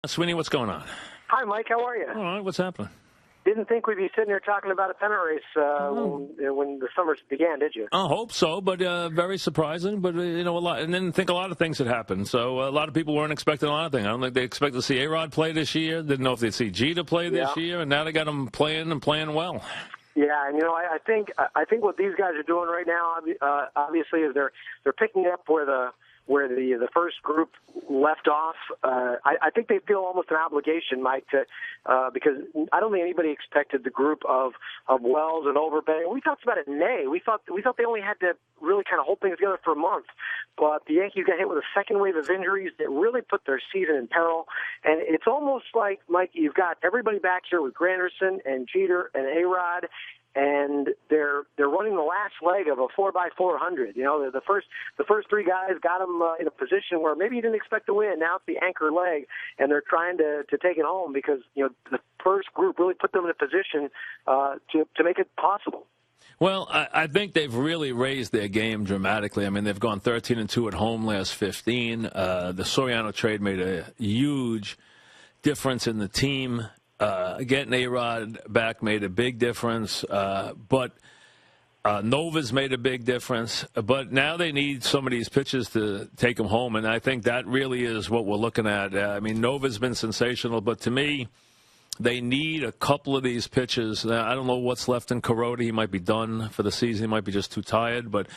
Sweeny, what's going on? Hi, Mike. How are you? All right, what's happening? Didn't think we'd be sitting here talking about a pennant race when the summer began, did you? I hope so, but very surprising. But a lot, and then think a lot of things had happened. So a lot of people weren't expecting a lot of things. I don't think they expected to see A-Rod play this year. Didn't know if they'd see Jeter play this year, and now they got him playing and playing well. Yeah, and I think what these guys are doing right now, obviously, is they're picking up where the first group left off. I think they feel almost an obligation, Mike, to because I don't think anybody expected the group of Wells and Overbay. We talked about it in May. We thought they only had to really kind of hold things together for a month, but the Yankees got hit with a second wave of injuries that really put their season in peril. And it's almost like, Mike, you've got everybody back here with Granderson and Jeter and A-Rod, and they're running the last leg of a 4x400. The first three guys got them in a position where maybe you didn't expect to win. Now it's the anchor leg, and they're trying to take it home because the first group really put them in a position to make it possible. Well, I think they've really raised their game dramatically. I mean, they've gone 13-2 at home last 15. The Soriano trade made a huge difference in the team. Getting A-Rod back made a big difference, but Nova's made a big difference. But now they need some of these pitches to take them home, and I think that really is what we're looking at. I mean, Nova's been sensational, but to me, they need a couple of these pitches. Now, I don't know what's left in Kuroda. He might be done for the season. He might be just too tired, but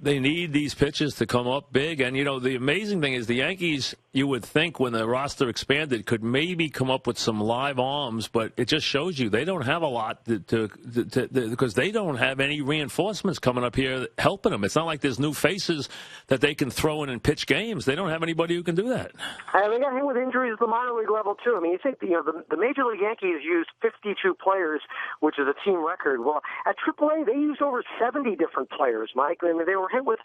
they need these pitches to come up big. And, the amazing thing is the Yankees, you would think when the roster expanded, could maybe come up with some live arms, but it just shows you they don't have a lot because they don't have any reinforcements coming up here helping them. It's not like there's new faces that they can throw in and pitch games. They don't have anybody who can do that. And they got hit with injuries at the minor league level, too. I mean, you think the Major League Yankees used 52 players, which is a team record. Well, at AAA, they used over 70 different players, Mike. I mean, they were hit with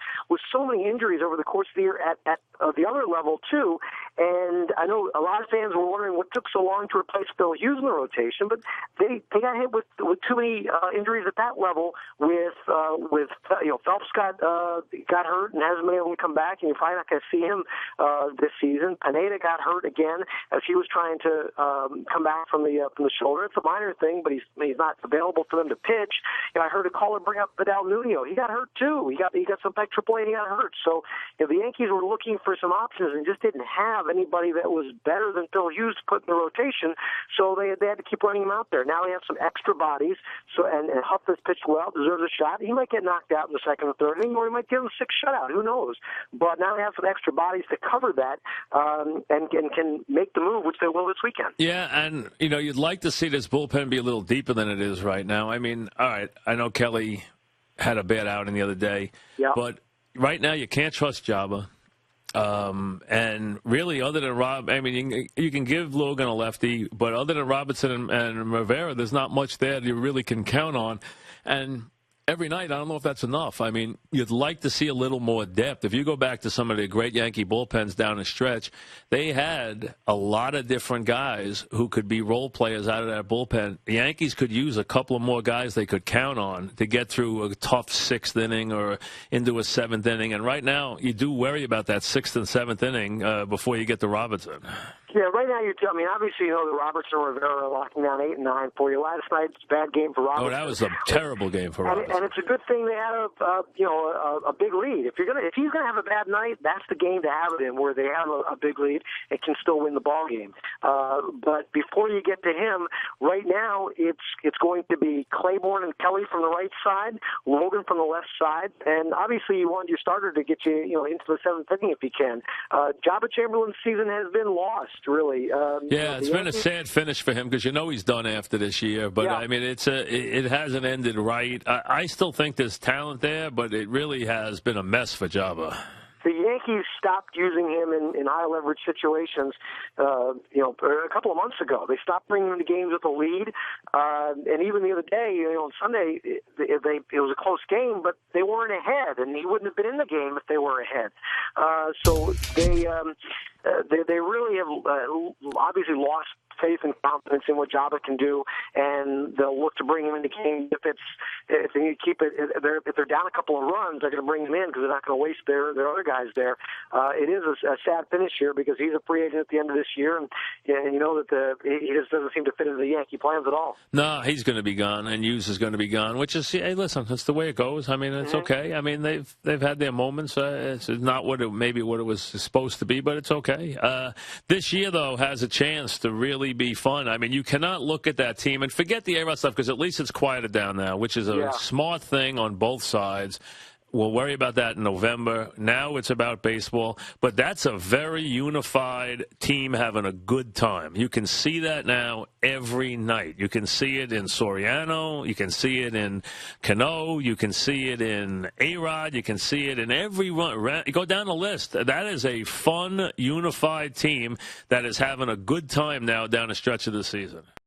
so many injuries over the course of the year at the other level, too. And I know a lot of fans were wondering what took so long to replace Phil Hughes in the rotation, but they got hit with too many injuries at that level. With Phelps got hurt and hasn't been able to come back, and you're probably not going to see him this season. Pineda got hurt again as he was trying to come back from the shoulder. It's a minor thing, but he's not available for them to pitch. I heard a caller bring up Vidal Nuno. He got hurt too. He got some back AAA and he got hurt. So the Yankees were looking for some options and just didn't have anybody that was better than Phil Hughes to put in the rotation. So they had to keep running him out there. Now they have some extra bodies. So and Huff has pitched well, deserves a shot. He might get knocked out in the second or third inning, or he might give him a 6 shutout. Who knows? But now they have some extra bodies to cover that and can make the move, which they will this weekend. Yeah, and you'd like to see this bullpen be a little deeper than it is right now. I mean, all right, I know Kelly had a bad outing the other day, but right now you can't trust Jabba. And really, other than Rob, I mean, you can give Logan a lefty, but other than Robertson and Rivera, there's not much there that you really can count on. And every night, I don't know if that's enough. I mean, you'd like to see a little more depth. If you go back to some of the great Yankee bullpens down the stretch, they had a lot of different guys who could be role players out of that bullpen. The Yankees could use a couple of more guys they could count on to get through a tough 6th inning or into a 7th inning. And right now, you do worry about that 6th and 7th inning before you get to Robertson. Yeah, right now obviously that Robertson and Rivera are locking down 8 and 9 for you. Last night's a bad game for Robertson. Oh, that was a terrible game for Robertson. And it's a good thing they had a big lead. If he's gonna have a bad night, that's the game to have it in, where they have a big lead and can still win the ball game. But before you get to him, right now it's going to be Claiborne and Kelly from the right side, Logan from the left side, and obviously you want your starter to get you into the 7th inning if you can. Jabba Chamberlain's season has been lost. Really, it's been a sad finish for him because he's done after this year. But I mean, it hasn't ended right. I still think there's talent there, but it really has been a mess for Jabba. The Yankees stopped using him in high leverage situations, a couple of months ago. They stopped bringing him to games with a lead, and even the other day, on Sunday, it was a close game, but they weren't ahead, and he wouldn't have been in the game if they were ahead. So they really have obviously lost faith and confidence in what Jabba can do, and they'll look to bring him into games if they need to keep it. If they're down a couple of runs, they're going to bring him in because they're not going to waste their other guys there. It is a sad finish here because he's a free agent at the end of this year, and you know that he just doesn't seem to fit into the Yankee plans at all. No, he's going to be gone, and Hughes is going to be gone. Which is, hey, listen, that's the way it goes. I mean, it's okay. I mean, they've had their moments. It's not what it was supposed to be, but it's okay. This year, though, has a chance to really be fun. I mean, you cannot look at that team and forget the A-Rod stuff because at least it's quieted down now, which is a smart thing on both sides. We'll worry about that in November. Now it's about baseball. But that's a very unified team having a good time. You can see that now every night. You can see it in Soriano. You can see it in Cano. You can see it in A-Rod. You can see it in every run. You go down the list. That is a fun, unified team that is having a good time now down the stretch of the season.